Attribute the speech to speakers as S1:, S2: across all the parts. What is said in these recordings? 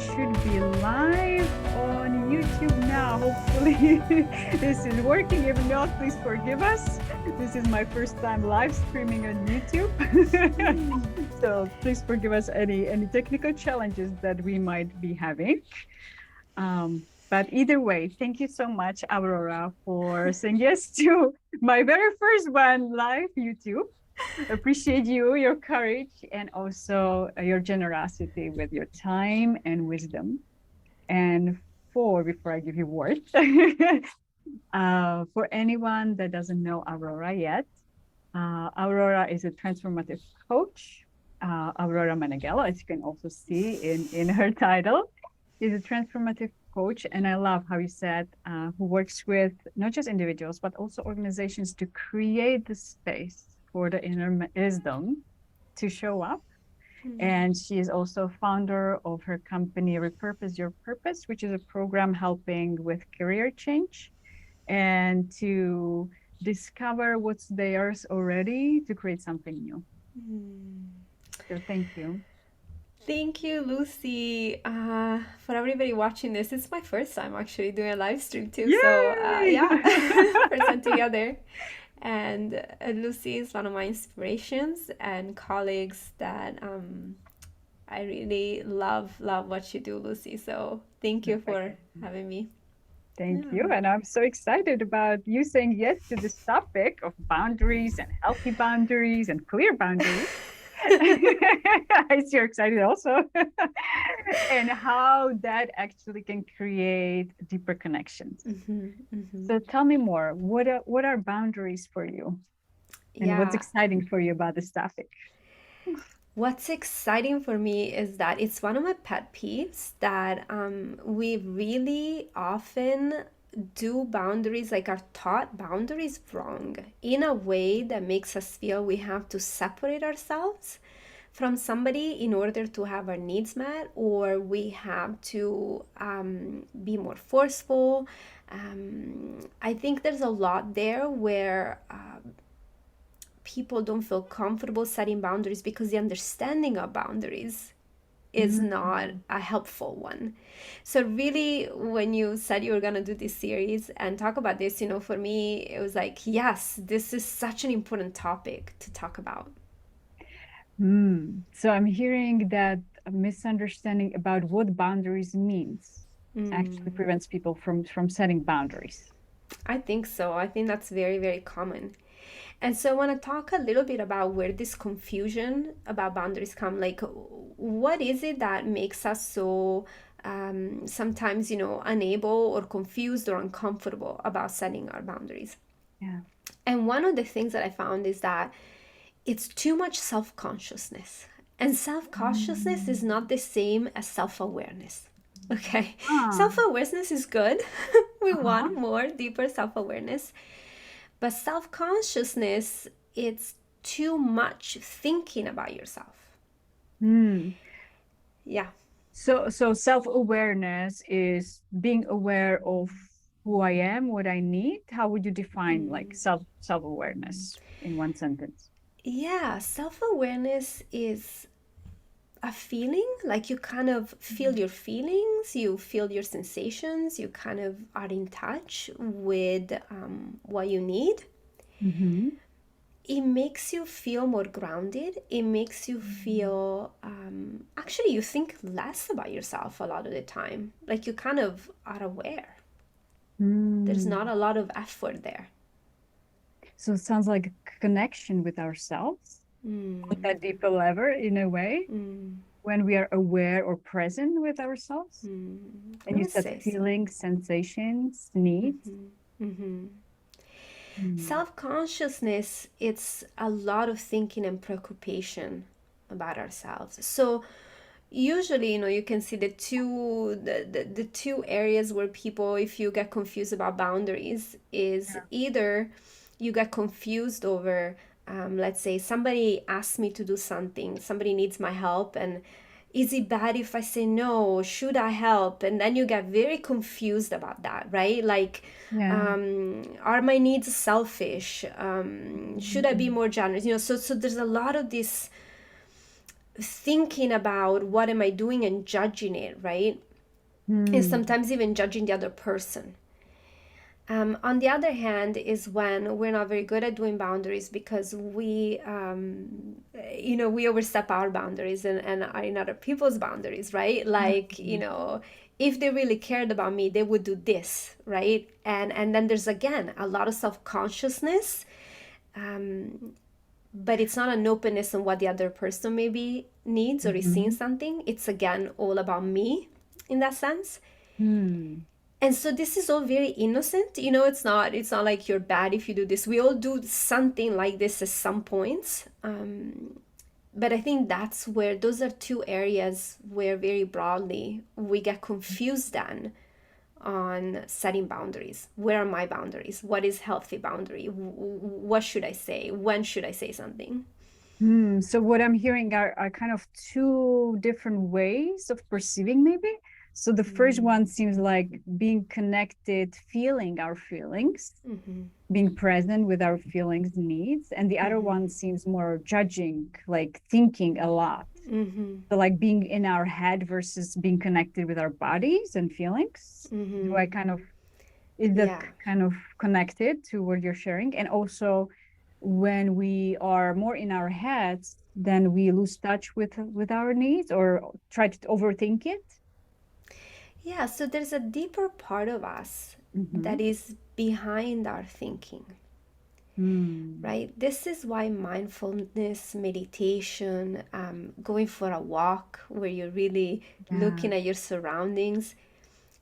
S1: should be live on YouTube now. Hopefully this is working. If not, please forgive us. This is my first time live streaming on YouTube. So please forgive us any technical challenges that we might be having. But either way, thank you so much, Aurora, for saying yes to my very first one live YouTube. Appreciate you, your courage, and also your generosity with your time and wisdom. And before I give you words, for anyone that doesn't know Aurora yet, Aurora is a transformative coach. Aurora Meneghello, as you can also see in her title, is a transformative coach. And I love how you said, who works with not just individuals, but also organizations to create the space for the inner wisdom to show up. And she is also founder of her company, Repurpose Your Purpose, which is a program helping with career change and to discover what's theirs already to create something new. So thank you.
S2: Thank you, Lucy. For everybody watching this, it's my first time actually doing a live stream too.
S1: Yay!
S2: So yeah, first time together. And Lucy is one of my inspirations and colleagues that I really love what you do, Lucy. So thank you for having me.
S1: Thank you. And I'm so excited about you saying yes to this topic of boundaries and healthy boundaries and clear boundaries. I see you're excited also. And how that actually can create deeper connections. So tell me more. What are boundaries for you? And what's exciting for you about this topic?
S2: What's exciting for me is that it's one of my pet peeves that we really often do boundaries, like are taught boundaries wrong in a way that makes us feel we have to separate ourselves from somebody in order to have our needs met, or we have to be more forceful. I think there's a lot there where people don't feel comfortable setting boundaries because the understanding of boundaries is not a helpful one. So really, when you said you were going to do this series and talk about this, for me, it was like, yes, this is such an important topic to talk about.
S1: So I'm hearing that a misunderstanding about what boundaries means actually prevents people from setting boundaries.
S2: I think so. I think that's very, very common. And so I want to talk a little bit about where this confusion about boundaries come. Like, what is it that makes us so sometimes, unable or confused or uncomfortable about setting our boundaries?
S1: Yeah.
S2: And one of the things that I found is that it's too much self-consciousness. And self-consciousness is not the same as self-awareness. Okay. Self-awareness is good. We want more, deeper self-awareness. But self-consciousness, it's too much thinking about yourself. Yeah.
S1: So self-awareness is being aware of who I am, what I need. How would you define like self-awareness in one sentence?
S2: Yeah, self-awareness is a feeling, like you kind of feel your feelings, you feel your sensations, you kind of are in touch with what you need. It makes you feel more grounded. It makes you feel, actually, you think less about yourself a lot of the time. Like you kind of are aware. There's not a lot of effort there.
S1: So it sounds like a connection with ourselves at that deeper level, in a way, when we are aware or present with ourselves. And you said feelings, sensations, needs.
S2: Self-consciousness, it's a lot of thinking and preoccupation about ourselves. So usually, you can see the two areas where people, if you get confused about boundaries, is either you get confused over, let's say somebody asks me to do something, somebody needs my help, and is it bad if I say no? Should I help? And then you get very confused about that, right? Like, are my needs selfish? Should I be more generous? So there's a lot of this thinking about what am I doing and judging it, right? And
S1: Hmm.
S2: sometimes even judging the other person. On the other hand, is when we're not very good at doing boundaries because we overstep our boundaries and are in other people's boundaries, right? Like, if they really cared about me, they would do this, right? And then there's again a lot of self-consciousness, but it's not an openness on what the other person maybe needs or is seeing
S1: Mhm.
S2: something. It's again all about me in that sense.
S1: Hmm.
S2: And so this is all very innocent, it's not like you're bad if you do this. We all do something like this at some points, but I think that's where those are two areas where very broadly we get confused then on setting boundaries. Where are my boundaries? What is healthy boundary? What should I say? When should I say something?
S1: So what I'm hearing are kind of two different ways of perceiving, maybe. So the first one seems like being connected, feeling our feelings,
S2: Mm-hmm.
S1: being present with our feelings, needs, and the other
S2: Mm-hmm.
S1: one seems more judging, like thinking a lot.
S2: Mm-hmm.
S1: So like being in our head versus being connected with our bodies and feelings. Do
S2: Mm-hmm.
S1: I kind of is that
S2: Yeah.
S1: kind of connected to what you're sharing? And also, when we are more in our heads, then we lose touch with our needs or try to overthink it.
S2: Yeah, so there's a deeper part of us
S1: Mm-hmm.
S2: that is behind our thinking,
S1: Mm.
S2: right? This is why mindfulness, meditation, going for a walk where you're really
S1: Yeah.
S2: looking at your surroundings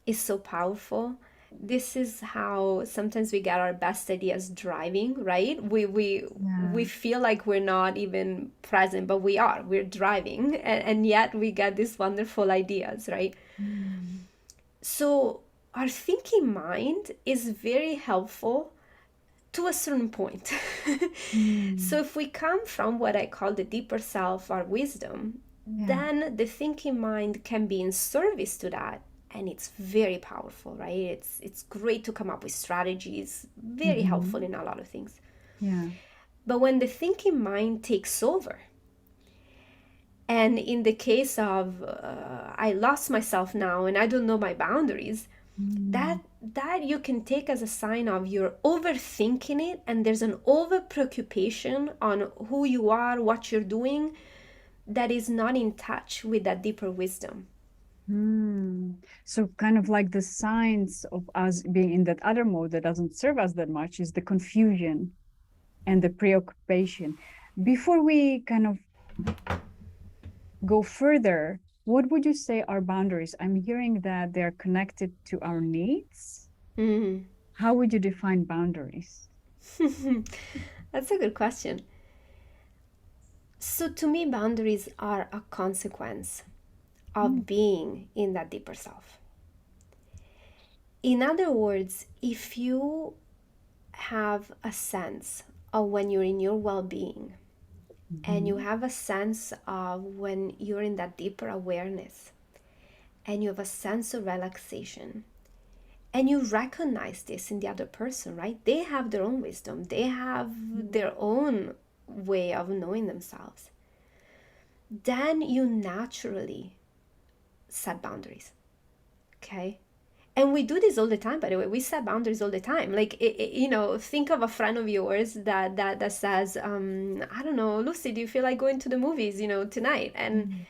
S2: is so powerful. This is how sometimes we get our best ideas driving, right? We
S1: Yeah.
S2: feel like we're not even present, but we are. We're driving, and yet we get these wonderful ideas, right?
S1: Mm.
S2: So our thinking mind is very helpful to a certain point. So
S1: Mm.
S2: if we come from what I call the deeper self, our wisdom,
S1: Yeah.
S2: then the thinking mind can be in service to that. And it's very powerful, right? It's great to come up with strategies, very helpful
S1: Mm-hmm.
S2: in a lot of things.
S1: Yeah.
S2: But when the thinking mind takes over, and in the case of I lost myself now and I don't know my boundaries,
S1: Mm.
S2: that you can take as a sign of you're overthinking it, and there's an over preoccupation on who you are, what you're doing, that is not in touch with that deeper wisdom.
S1: So kind of like the signs of us being in that other mode that doesn't serve us that much is the confusion and the preoccupation. Before we kind of go further, what would you say are boundaries? I'm hearing that they're connected to our needs.
S2: Mm.
S1: How would you define boundaries?
S2: That's a good question. So to me, boundaries are a consequence
S1: Mm.
S2: of being in that deeper self. In other words, if you have a sense of when you're in your well-being, and you
S1: Mhm.
S2: have a sense of when you're in that deeper awareness, and you have a sense of relaxation, and you recognize this in the other person, right? They have their own wisdom, they have their own way of knowing themselves. Then you naturally set boundaries, okay? And we do this all the time, by the way. We set boundaries all the time. Like, think of a friend of yours that says, I don't know, Lucy, do you feel like going to the movies, tonight? And
S1: Mm.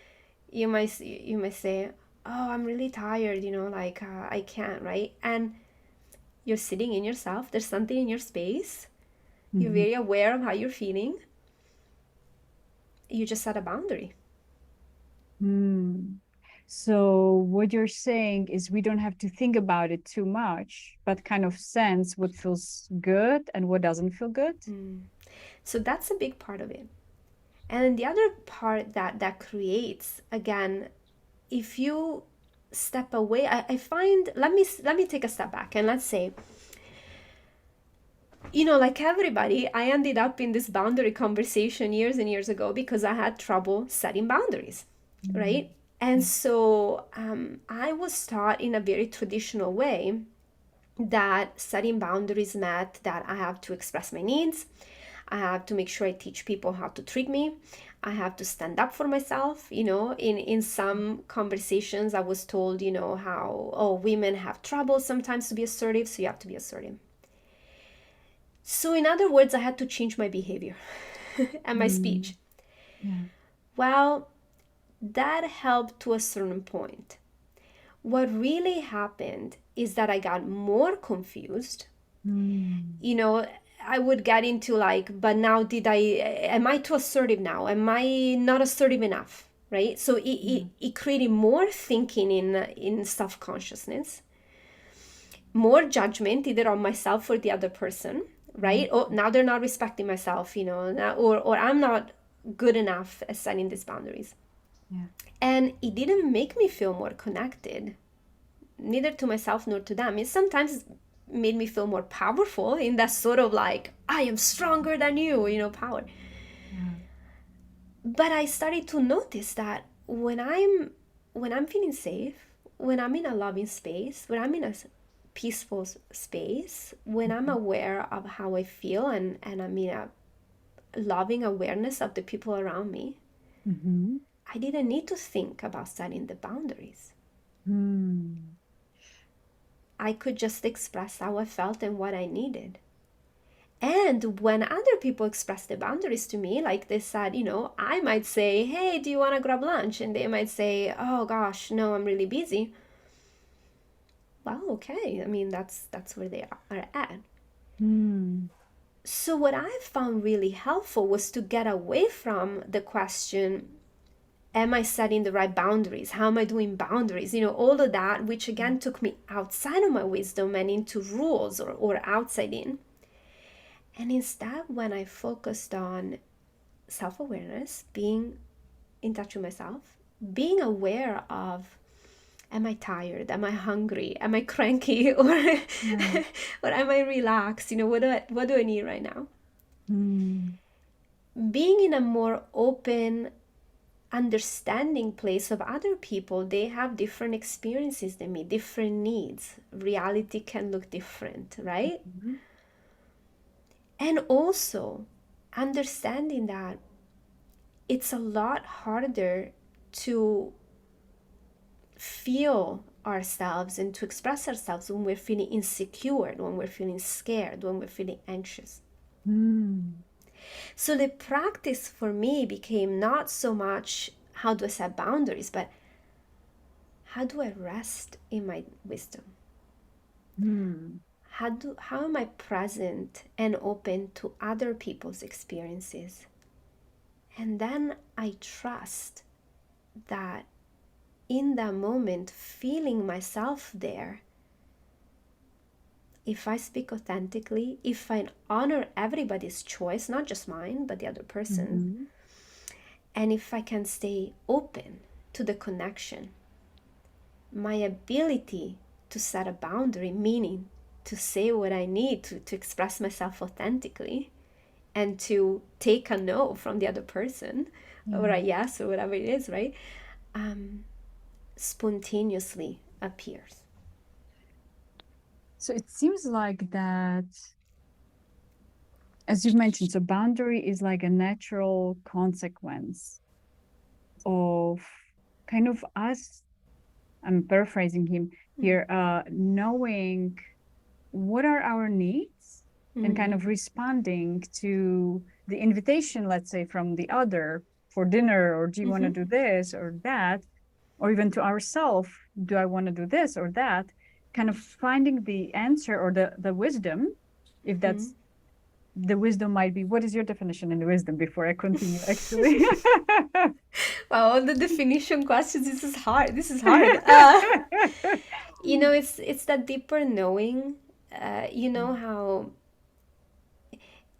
S2: you might say, oh, I'm really tired, like I can't, right? And you're sitting in yourself. There's something in your space. You're
S1: Mhm.
S2: very aware of how you're feeling. You just set a boundary.
S1: Mm. So what you're saying is we don't have to think about it too much, but kind of sense what feels good and what doesn't feel good.
S2: So that's a big part of it. And the other part that creates, again, if you step away, I find, let me take a step back, and let's say, like everybody, I ended up in this boundary conversation years and years ago because I had trouble setting boundaries,
S1: Mm.
S2: right? And so I was taught in a very traditional way that setting boundaries meant that I have to express my needs. I have to make sure I teach people how to treat me. I have to stand up for myself. In some conversations I was told, how, oh, women have trouble sometimes to be assertive, so you have to be assertive. So in other words, I had to change my behavior and my speech.
S1: Yeah.
S2: Well, that helped to a certain point. What really happened is that I got more confused. You know, I would get into like, but now am I too assertive now? Am I not assertive enough? Right? So it created more thinking in self-consciousness, more judgment either on myself or the other person, right? Oh, now they're not respecting myself, now, or I'm not good enough at setting these boundaries.
S1: Yeah.
S2: And it didn't make me feel more connected, neither to myself nor to them. It sometimes made me feel more powerful in that sort of like, I am stronger than you, power.
S1: Yeah.
S2: But I started to notice that when I'm feeling safe, when I'm in a loving space, when I'm in a peaceful space, when I'm aware of how I feel, and I'm in a loving awareness of the people around me,
S1: Mm-hmm.
S2: I didn't need to think about setting the boundaries.
S1: Mm.
S2: I could just express how I felt and what I needed. And when other people express the boundaries to me, like they said, I might say, hey, do you want to grab lunch? And they might say, oh gosh, no, I'm really busy. Well, okay. I mean, that's where they are at.
S1: Mm.
S2: So what I found really helpful was to get away from the question, am I setting the right boundaries? How am I doing boundaries? All of that, which again took me outside of my wisdom and into rules or outside in. And instead, when I focused on self awareness, being in touch with myself, being aware of, am I tired? Am I hungry? Am I cranky? Or
S1: Yeah.
S2: or am I relaxed? What do I need right now?
S1: Mm.
S2: Being in a more open, understanding place of other people, they have different experiences than me, different needs. Reality can look different, right?
S1: Mm-hmm.
S2: And also understanding that it's a lot harder to feel ourselves and to express ourselves when we're feeling insecure, when we're feeling scared, when we're feeling anxious.
S1: Mm.
S2: So the practice for me became not so much how do I set boundaries, but how do I rest in my wisdom?
S1: Mm.
S2: How am I present and open to other people's experiences? And then I trust that in that moment, feeling myself there, if I speak authentically, if I honor everybody's choice, not just mine, but the other person,
S1: Mm-hmm.
S2: and if I can stay open to the connection, my ability to set a boundary, meaning to say what I need to express myself authentically and to take a no from the other person, or
S1: Yeah.
S2: a yes, or whatever it is, right? Spontaneously appears.
S1: So it seems like that, as you mentioned, so boundary is like a natural consequence of kind of us, I'm paraphrasing him here, knowing what are our needs and kind of responding to the invitation, let's say, from the other for dinner, or do you want to do this or that, or even to ourselves, do I want to do this or that, kind of finding the answer or the wisdom, if that's the wisdom might be, what is your definition in wisdom before I continue actually?
S2: Wow, all the definition questions. This is hard. This is hard. It's that deeper knowing. You know how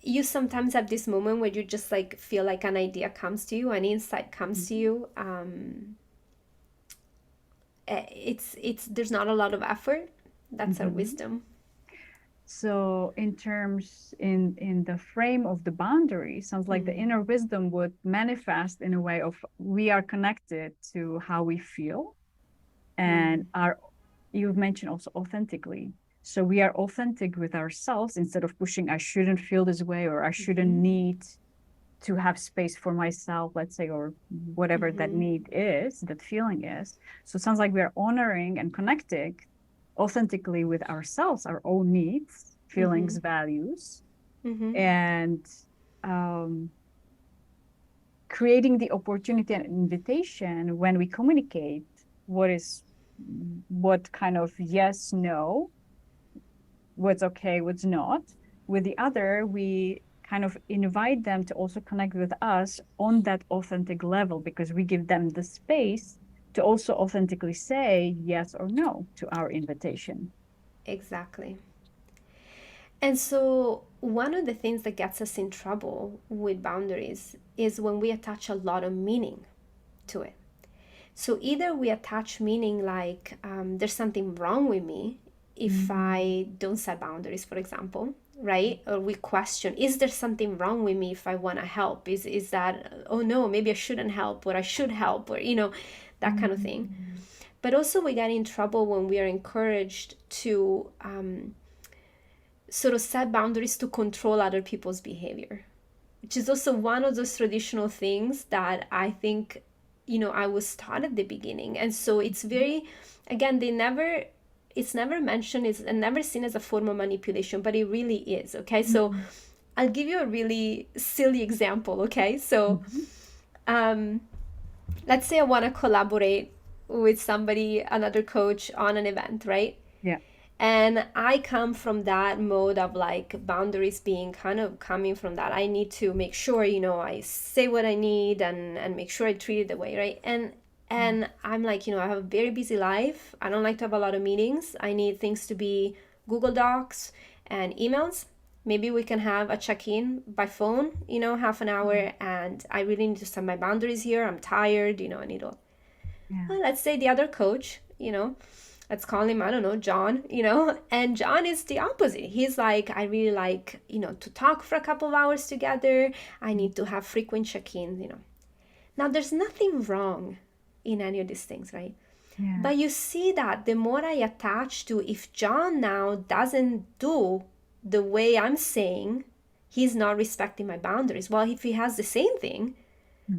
S2: you sometimes have this moment where you just like feel like an idea comes to you, an insight comes to you. It's there's not a lot of effort. That's our
S1: Mhm.
S2: wisdom.
S1: So in terms in the frame of the boundary, sounds like the inner wisdom would manifest in a way of we are connected to how we feel and are, you've mentioned also authentically. So we are authentic with ourselves instead of pushing, I shouldn't feel this way or I shouldn't need to have space for myself, let's say, or whatever that need is, that feeling is. So it sounds like we're honoring and connecting authentically with ourselves, our own needs, feelings, values, and um, creating the opportunity and invitation when we communicate what kind of yes, no, what's okay, what's not. With the other, we kind of invite them to also connect with us on that authentic level, because we give them the space to also authentically say yes or no to our invitation.
S2: Exactly. And so, one of the things that gets us in trouble with boundaries is when we attach a lot of meaning to it. So, either we attach meaning like there's something wrong with me if I don't set boundaries, for example, right? Or we question, is there something wrong with me if I want to help? Is that, oh no, maybe I shouldn't help, or I should help, or, that kind of thing. But also, we get in trouble when we are encouraged to sort of set boundaries to control other people's behavior, which is also one of those traditional things that I think, I was taught at the beginning. And so it's very, again, it's never mentioned, it's never seen as a form of manipulation, but it really is. Okay. So I'll give you a really silly example. Okay. So, let's say I want to collaborate with somebody, another coach on an event, right?
S1: Yeah.
S2: And I come from that mode of like boundaries being kind of coming from that. I need to make sure, I say what I need and make sure I treat it the way, right? And I'm like, I have a very busy life. I don't like to have a lot of meetings. I need things to be Google Docs and emails. Maybe we can have a check-in by phone, half an hour, and I really need to set my boundaries here. I'm tired, I need to.
S1: Yeah.
S2: Well, let's say the other coach, let's call him, I don't know, John, and John is the opposite. He's like, I really like, to talk for a couple of hours together. I need to have frequent check-ins, Now, there's nothing wrong in any of these things, right?
S1: Yeah.
S2: But you see that the more I attach to, if John now doesn't do the way I'm saying, he's not respecting my boundaries. Well, if he has the same thing,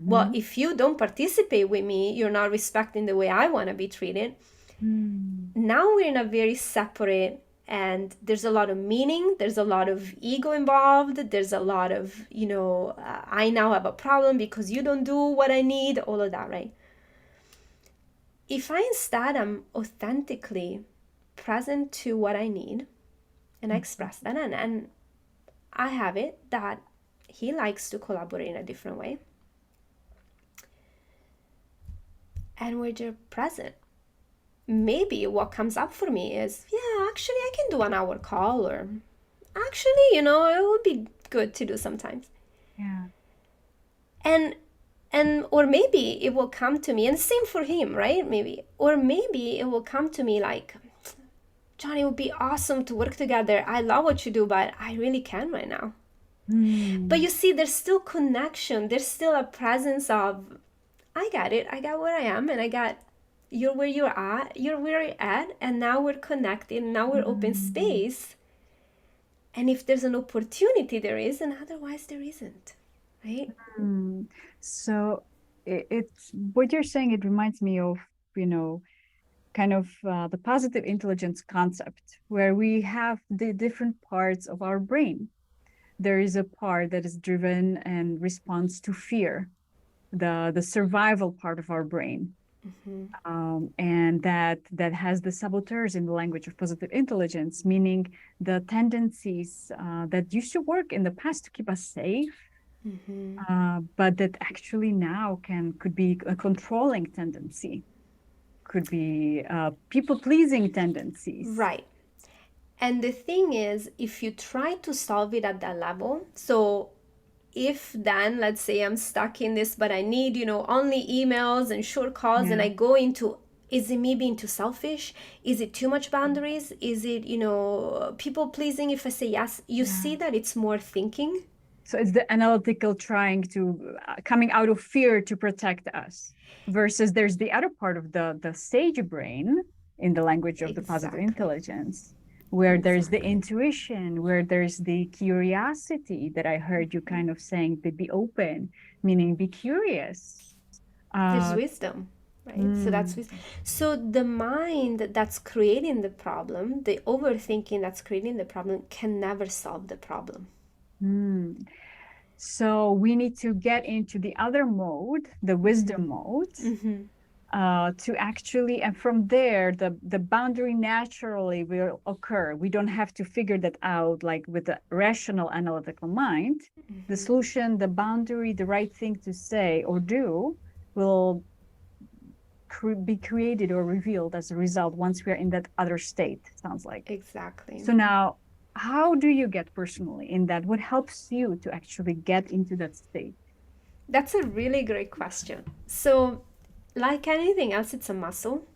S2: well, if you don't participate with me, you're not respecting the way I want to be treated. Now we're in a very separate, and there's a lot of meaning, there's a lot of ego involved, there's a lot of, I now have a problem because you don't do what I need, all of that, right? If I instead am authentically present to what I need and I express that, and I have it that he likes to collaborate in a different way, and we're just present, maybe what comes up for me is, yeah, actually I can do an hour call, or actually, it would be good to do sometimes.
S1: Yeah.
S2: And or maybe it will come to me, and same for him, right? Maybe, or maybe it will come to me like, John, it would be awesome to work together. I love what you do, but I really can't right now. But you see, there's still connection. There's still a presence of, I got it. I got where I am, and I got you're where you're at. You're where you're at, and now we're connected. Now we're open space. And if there's an opportunity, there is, and otherwise there isn't, right?
S1: So it's what you're saying. It reminds me of, kind of the positive intelligence concept, where we have the different parts of our brain. There is a part that is driven and responds to fear, the survival part of our brain. And that has the saboteurs in the language of positive intelligence, meaning the tendencies that used to work in the past to keep us safe, but that actually now could be a controlling tendency, could be people-pleasing tendencies.
S2: Right. And the thing is, if you try to solve it at that level, so if then, let's say I'm stuck in this, but I need, only emails and short calls, and I go into, is it me being too selfish? Is it too much boundaries? Is it, people pleasing if I say yes? You see that it's more thinking.
S1: So it's the analytical trying to, coming out of fear to protect us, versus there's the other part of the sage brain in the language of the positive intelligence, where there's the intuition, where there's the curiosity that I heard you kind of saying, to be open, meaning be curious.
S2: There's
S1: Uh,
S2: wisdom, right? So that's
S1: mm,
S2: wisdom. So the mind that's creating the problem, the overthinking that's creating the problem, can never solve the problem.
S1: mm. So we need to get into the other mode, the wisdom mode,
S2: Mm-hmm.
S1: to actually, and from there, the boundary naturally will occur. We don't have to figure that out like with a rational analytical mind. The
S2: Mm-hmm.
S1: solution, the boundary, the right thing to say or do will be created or revealed as a result once we are in that other state, sounds like.
S2: Exactly.
S1: So now, how do you get personally in that? What helps you to actually get into that state?
S2: That's a really great question. So, like anything else, it's a muscle.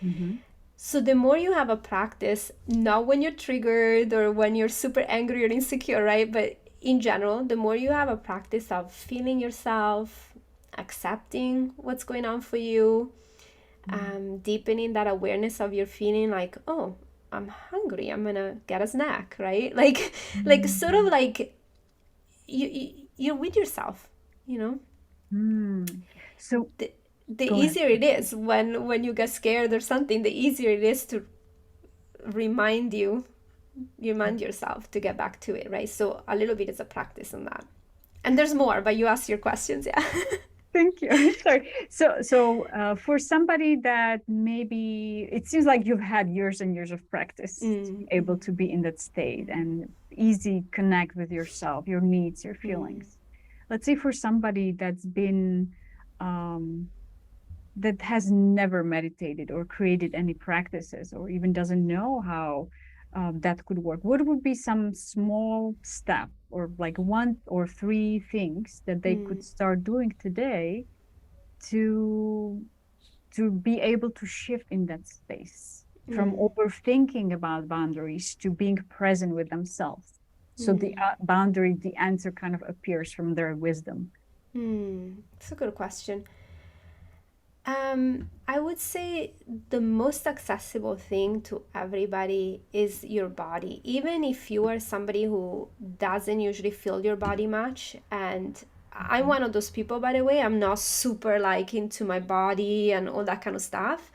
S1: Mm-hmm.
S2: So, the more you have a practice, not when you're triggered or when you're super angry or insecure, right? But in general, the more you have a practice of feeling yourself, accepting what's going on for you, deepening that awareness of your feeling, like, oh, I'm hungry, I'm gonna get a snack, right? Like sort of
S1: Mm-hmm.
S2: like you're with yourself, you know.
S1: Mm. So
S2: the, the
S1: go ahead.
S2: easier it is when you get scared or something, the easier it is to remind remind yourself to get back to it, right? So a little bit is a practice on that. And there's more, but you ask your questions. Yeah.
S1: Thank you. Sorry. So, for somebody that maybe it seems like you've had years and years of practice to be able to be in that state and easy connect with yourself, your needs, your feelings. Let's say for somebody that's been um, that has never meditated or created any practices or even doesn't know how that could work, what would be some small step or like one or three things that they could start doing today to be able to shift in that space from overthinking about boundaries to being present with themselves, so the boundary, the answer kind of appears from their wisdom.
S2: It's a good question. I would say the most accessible thing to everybody is your body. Even if you are somebody who doesn't usually feel your body much, and I'm one of those people, by the way, I'm not super like into my body and all that kind of stuff.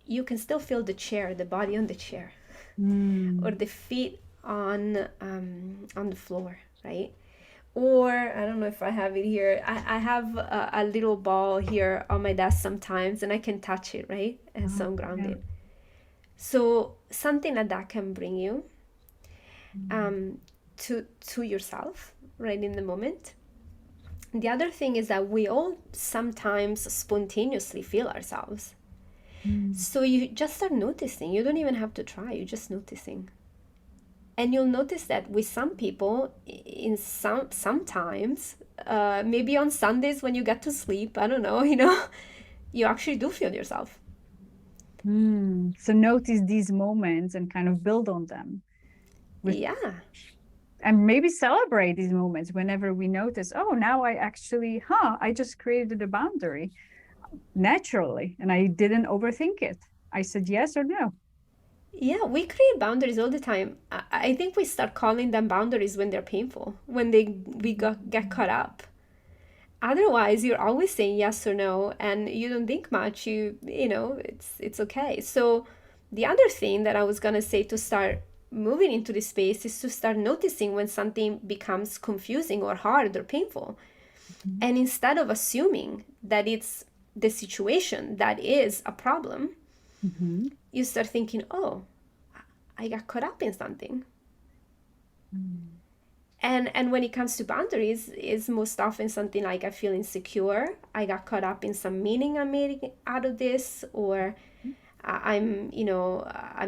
S2: You can still feel the chair, the body on the chair, or
S1: Mm.
S2: the feet on the floor, right? Or I don't know if I have it here. I have a little ball here on my desk sometimes, and I can touch it, right? And so
S1: Oh,
S2: I'm
S1: yeah.
S2: grounded. So something like that can bring you
S1: Mm.
S2: um, to yourself right in the moment. The other thing is that we all sometimes spontaneously feel ourselves.
S1: Mm.
S2: So you just start noticing. You don't even have to try. You're just noticing. And you'll notice that with some people, in sometimes, maybe on Sundays when you get to sleep, I don't know, you actually do feel yourself.
S1: So notice these moments and kind of build on them with,
S2: Yeah.
S1: and maybe celebrate these moments whenever we notice, oh, now I actually, I just created a boundary naturally and I didn't overthink it. I said yes or no.
S2: Yeah, we create boundaries all the time. I think we start calling them boundaries when they're painful, when get caught up. Otherwise, you're always saying yes or no, and you don't think much. It's okay. So, the other thing that I was gonna say to start moving into this space is to start noticing when something becomes confusing or hard or painful. And instead of assuming that it's the situation that is a problem,
S1: Mm-hmm.
S2: you start thinking, oh, I got caught up in something.
S1: Mm-hmm.
S2: And when it comes to boundaries, it's most often something like I feel insecure, I got caught up in some meaning I'm making out of this, or I'm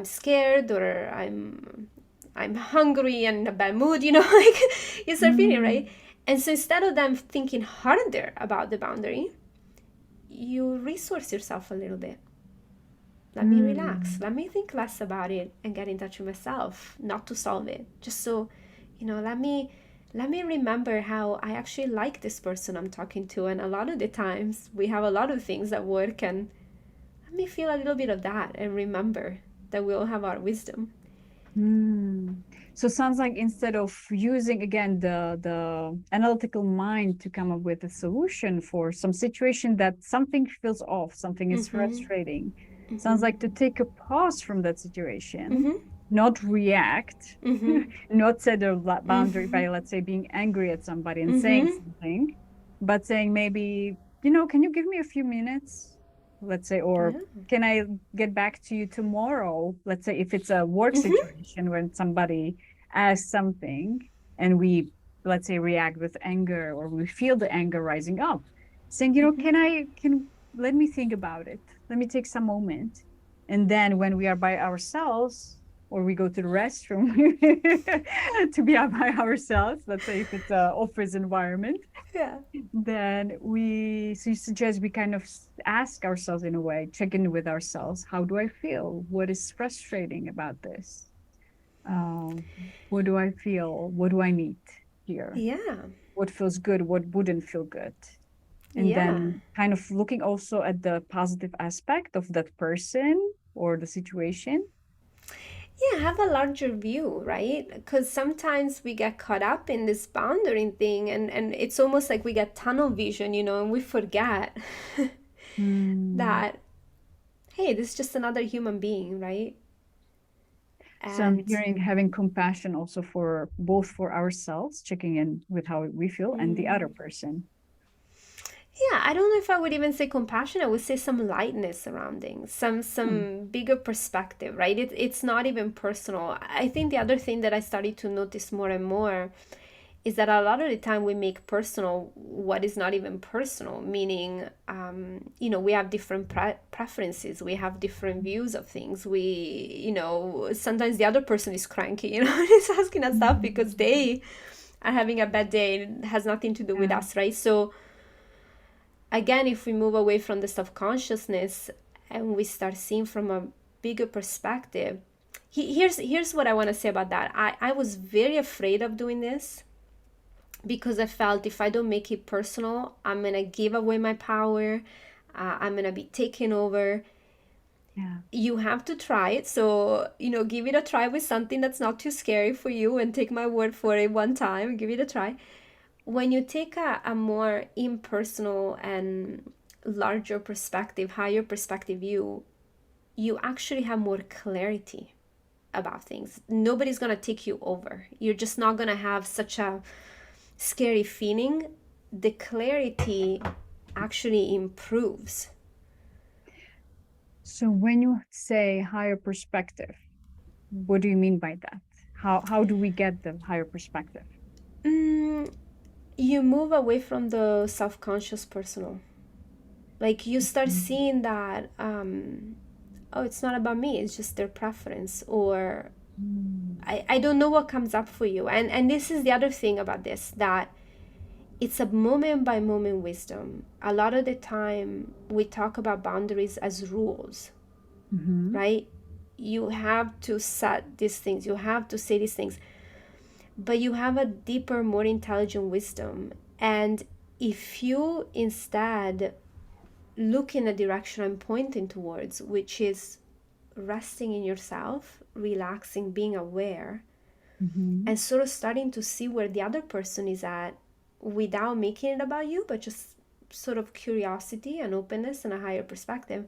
S2: scared, or I'm hungry and in a bad mood, like you start feeling, right? And so instead of them thinking harder about the boundary, you resource yourself a little bit. Let me relax.
S1: Mm-hmm.
S2: Let me think less about it and get in touch with myself, not to solve it. Just so, let me remember how I actually like this person I'm talking to. And a lot of the times we have a lot of things at work, and let me feel a little bit of that and remember that we all have our wisdom.
S1: Mm. So sounds like instead of using again the analytical mind to come up with a solution for some situation that something feels off, something is
S2: Mm-hmm.
S1: frustrating, sounds
S2: Mm-hmm.
S1: like to take a pause from that situation,
S2: Mm-hmm.
S1: not react,
S2: Mm-hmm.
S1: not set a boundary
S2: Mm-hmm.
S1: by, let's say, being angry at somebody and saying
S2: Mm-hmm.
S1: something, but saying maybe, you know, can you give me a few minutes, let's say, or
S2: Yeah.
S1: can I get back to you tomorrow? Let's say if it's a work
S2: Mm-hmm.
S1: situation when somebody asks something and we, let's say, react with anger or we feel the anger rising up, saying, you know,
S2: Mm-hmm.
S1: can let me think about it. Let me take some moment. And then when we are by ourselves or we go to the restroom to be out by ourselves, let's say if it's an office environment,
S2: Yeah.
S1: then we so you suggest we kind of ask ourselves in a way, check in with ourselves. How do I feel? What is frustrating about this? Um, what do I feel? What do I need here?
S2: Yeah.
S1: What feels good? What wouldn't feel good? And
S2: Yeah.
S1: then kind of looking also at the positive aspect of that person or the situation.
S2: Yeah, have a larger view, right? Because sometimes we get caught up in this boundary thing, and it's almost like we get tunnel vision, and we forget
S1: Hmm.
S2: that, hey, this is just another human being, right?
S1: So I'm
S2: And
S1: hearing having compassion also for both for ourselves, checking in with how we feel, and the other person.
S2: yeah, I don't know if I would even say compassion. I would say some lightness surrounding, some
S1: Hmm.
S2: bigger perspective, right? It's not even personal. I think the other thing that I started to notice more and more is that a lot of the time we make personal what is not even personal, meaning we have different preferences, we have different views of things, sometimes the other person is cranky, and is asking us stuff because
S1: Mhm.
S2: they are having a bad day and it has nothing to do with
S1: Yeah.
S2: us, right? So again, if we move away from the self-consciousness and we start seeing from a bigger perspective, here's what I want to say about that. I was very afraid of doing this because I felt if I don't make it personal, I'm gonna give away my power. I'm gonna be taken over.
S1: Yeah.
S2: You have to try it. So, give it a try with something that's not too scary for you and take my word for it one time. Give it a try. When you take a more impersonal and larger perspective, higher perspective view, you actually have more clarity about things. Nobody's gonna take you over. You're just not gonna have such a scary feeling. The clarity actually improves.
S1: So when you say higher perspective, what do you mean by that? How do we get the higher perspective?
S2: Mm, you move away from the self-conscious personal. Like you start
S1: Mhm.
S2: seeing that, oh, it's not about me, it's just their preference, or
S1: Mm.
S2: I don't know what comes up for you. And this is the other thing about this, that it's a moment by moment wisdom. A lot of the time we talk about boundaries as rules,
S1: Mhm.
S2: right? You have to set these things, you have to say these things, but you have a deeper, more intelligent wisdom. And if you instead look in the direction I'm pointing towards, which is resting in yourself, relaxing, being aware,
S1: Mhm.
S2: and sort of starting to see where the other person is at without making it about you, but just sort of curiosity and openness and a higher perspective,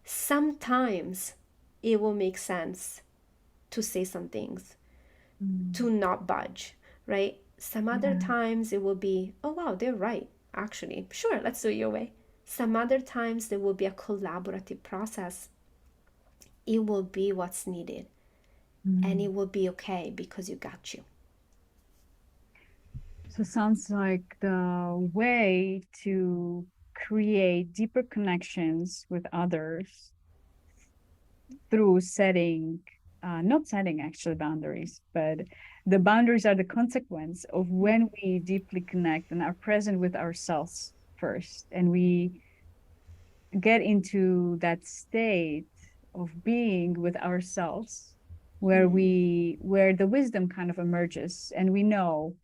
S2: sometimes it will make sense to say some things,
S1: Mm.
S2: to not budge, right? Some other
S1: Yeah.
S2: times it will be, oh wow, they're right, actually. Sure, let's do it your way. Some other times there will be a collaborative process. It will be what's needed and
S1: Mm.
S2: it will be okay because you got you.
S1: So sounds like the way to create deeper connections with others through setting, not setting actually boundaries, but the boundaries are the consequence of when we deeply connect and are present with ourselves first. And we get into that state of being with ourselves where the wisdom kind of emerges and we know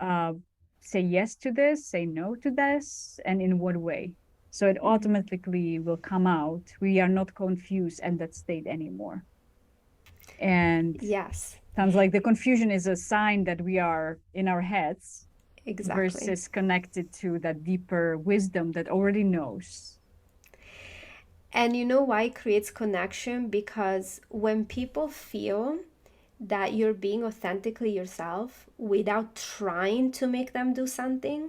S1: uh, say yes to this, say no to this, and in what way, so it automatically will come out. We are not confused in that state anymore. And
S2: Yes,
S1: sounds like the confusion is a sign that we are in our heads
S2: exactly.
S1: versus connected to that deeper wisdom that already knows.
S2: And you know why it creates connection? Because when people feel that you're being authentically yourself without trying to make them do something,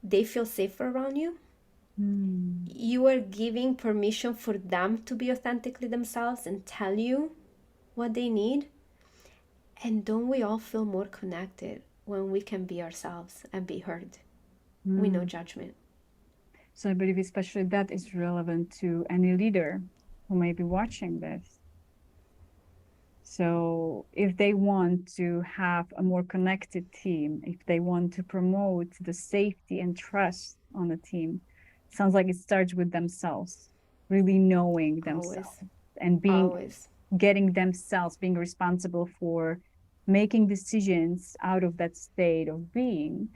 S2: they feel safer around you.
S1: Hmm.
S2: You are giving permission for them to be authentically themselves and tell you what they need. And don't we all feel more connected when we can be ourselves and be heard with no
S1: Hmm.
S2: judgment?
S1: So I believe especially that is relevant to any leader who may be watching this. So if they want to have a more connected team, if they want to promote the safety and trust on a team, sounds like it starts with themselves, really knowing
S2: Always,
S1: themselves and being
S2: always.
S1: getting themselves being responsible for making decisions out of that state of being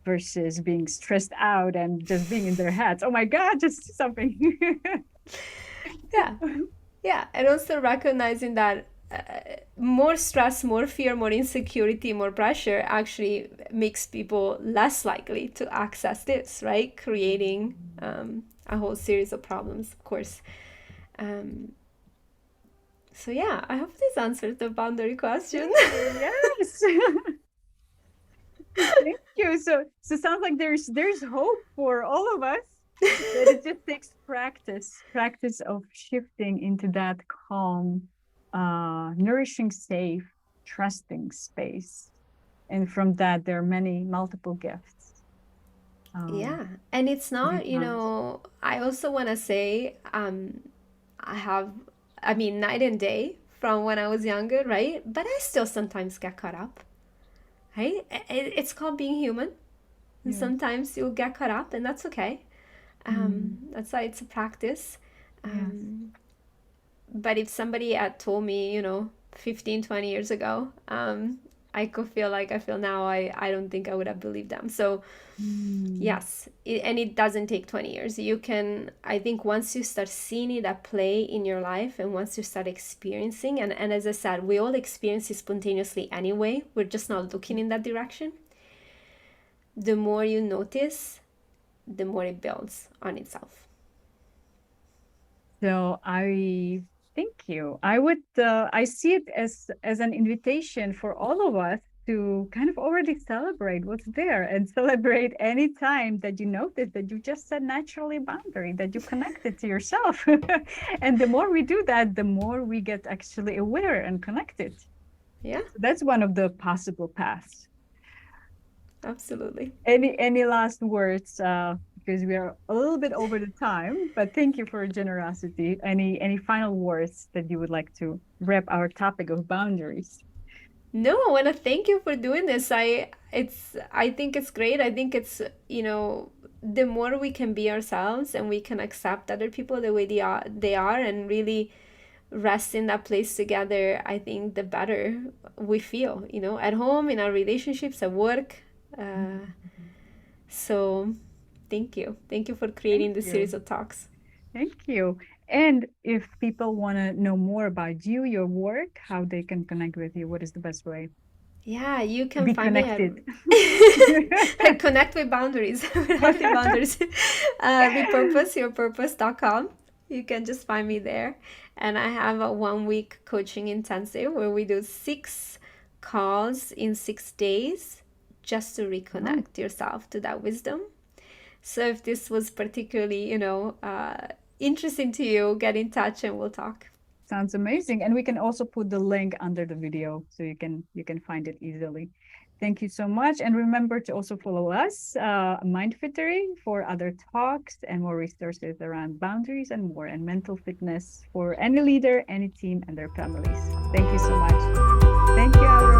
S1: versus being stressed out and just being in their heads. Oh my God, just something.
S2: Yeah, yeah. And also recognizing that more stress, more fear, more insecurity, more pressure actually makes people less likely to access this, right? Creating a whole series of problems, of course. Um, so, yeah, I hope this answers the boundary question.
S1: Yes. Thank you. So sounds like there's hope for all of us. That it just takes practice of shifting into that calm, nourishing, safe, trusting space. And from that, there are many multiple gifts
S2: Yeah, and it's
S1: to be
S2: not,
S1: found.
S2: I also want to say, I have, I mean, night and day from when I was younger, right? But I still sometimes get caught up, right? It's called being human. And
S1: Yes.
S2: sometimes you'll get caught up, and that's okay.
S1: Mm,
S2: That's why it's a practice.
S1: yes.
S2: Um, but if somebody had told me, 15, 20 years ago, I could feel like I feel now, I don't think I would have believed them. So,
S1: Mm,
S2: yes, and it doesn't take 20 years. You can, I think, once you start seeing it at play in your life and once you start experiencing, and as I said, we all experience it spontaneously anyway, we're just not looking in that direction. The more you notice, the more it builds on itself.
S1: so I thank you. I see it as an invitation for all of us to kind of already celebrate what's there and celebrate any time that you notice that you just set naturally a boundary, that you connected to yourself. And the more we do that, the more we get actually aware and connected.
S2: Yeah,
S1: So that's one of the possible paths.
S2: absolutely.
S1: Any last words? Because we are a little bit over the time, but thank you for your generosity. Any final words that you would like to wrap our topic of boundaries?
S2: No, I want to thank you for doing this. I think it's great. I think it's, the more we can be ourselves and we can accept other people the way they are and really rest in that place together, I think the better we feel, at home, in our relationships, at work. So thank you. Thank you for
S1: Thank
S2: creating this
S1: you.
S2: series of talks.
S1: Thank you. And if people want to know more about you, your work, how they can connect with you, what is the best way
S2: Yeah, you
S1: to
S2: can
S1: be
S2: find me at
S1: connected?
S2: connect with boundaries with healthy boundaries. Repurposeyourpurpose.com. You can just find me there. And I have a 1 week coaching intensive where we do 6 calls in 6 days just to
S1: Oh,
S2: reconnect yourself to that wisdom. So if this was particularly, interesting to you, get in touch and we'll talk.
S1: sounds amazing. And we can also put the link under the video so you can find it easily. Thank you so much. And remember to also follow us, Mindfittery, for other talks and more resources around boundaries and more, and mental fitness for any leader, any team, and their families. Thank you so much. Thank you, Aurora.